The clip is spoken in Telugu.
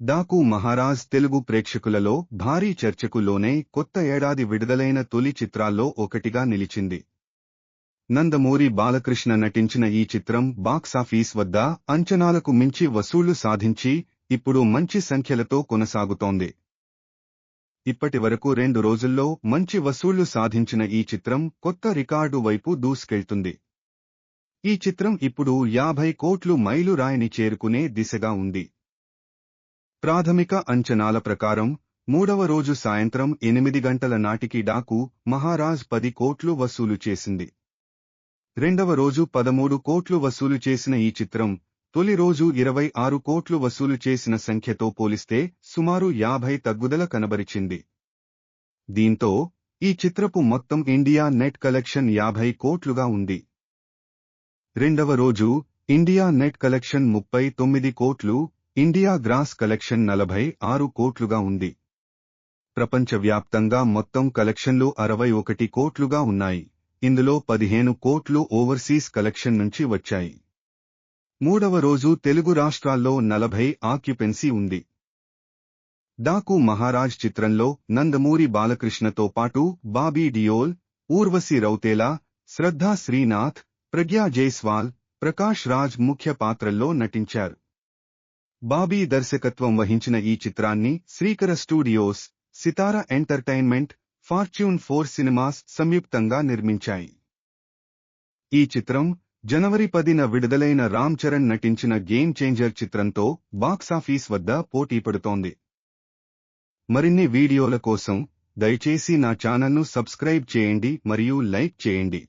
డాకు మహారాజ్ తెలుగు ప్రేక్షకులలో భారీ చర్చకు లోనే కొత్త ఏడాది విడుదలైన తొలి చిత్రాల్లో ఒకటిగా నిలిచింది. నందమూరి బాలకృష్ణ నటించిన ఈ చిత్రం బాక్సాఫీస్ వద్ద అంచనాలకు మించి వసూళ్లు సాధించి ఇప్పుడు మంచి సంఖ్యలతో కొనసాగుతోంది. ఇప్పటివరకు 2 రోజుల్లో మంచి వసూళ్లు సాధించిన ఈ చిత్రం కొత్త రికార్డు వైపు దూసుకెళ్తుంది. ఈ చిత్రం ఇప్పుడు 50 కోట్లు మైలురాయిని చేరుకునే దిశగా ఉంది. ప్రాథమిక అంచనాల ప్రకారం 3వ రోజు సాయంత్రం 8 గంటల నాటికి డాకు మహారాజ్ 10 కోట్లు వసూలు చేసింది. 2వ రోజు 13 కోట్లు వసూలు చేసిన ఈ చిత్రం తొలి రోజు 26 కోట్లు వసూలు చేసిన సంఖ్యతో పోలిస్తే సుమారు 50 తగ్గుదల కనబరిచింది. దీంతో ఈ చిత్రపు మొత్తం ఇండియా నెట్ కలెక్షన్ 50 కోట్లుగా ఉంది. 2వ రోజు ఇండియా నెట్ కలెక్షన్ 39 కోట్లు, ఇండియా గ్రాస్ కలెక్షన్ 46 కోట్లుగా ఉంది. ప్రపంచవ్యాప్తంగా మొత్తం కలెక్షన్లు 61 కోట్లుగా ఉన్నాయి. ఇందులో 15 కోట్లు ఓవర్సీస్ కలెక్షన్ నుంచి వచ్చాయి. 3వ రోజు తెలుగు రాష్ట్రాల్లో 40 ఆక్యుపెన్సీ ఉంది. డాకు మహారాజ్ చిత్రంలో నందమూరి బాలకృష్ణతో పాటు బాబీ డియోల్, ఊర్వశి రౌతేలా, శ్రద్ధా శ్రీనాథ్, ప్రగ్యా జైస్వాల్, ప్రకాష్ రాజ్ ముఖ్య పాత్రల్లో నటించారు. బాబీ దర్శకత్వం వహించిన ఈ చిత్రాన్ని శ్రీకర స్టూడియోస్, సితారా ఎంటర్టైన్మెంట్, ఫార్చ్యూన్ 4 సినిమాస్ సంయుక్తంగా నిర్మించాయి. ఈ చిత్రం జనవరి 10న విడుదలైన రామ్ చరణ్ నటించిన గేమ్ చేంజర్ చిత్రంతో బాక్సాఫీస్ వద్ద పోటీ పడుతోంది. మరిన్ని వీడియోల కోసం దయచేసి నా ఛానల్ను సబ్స్క్రైబ్ చేయండి మరియు లైక్ చేయండి.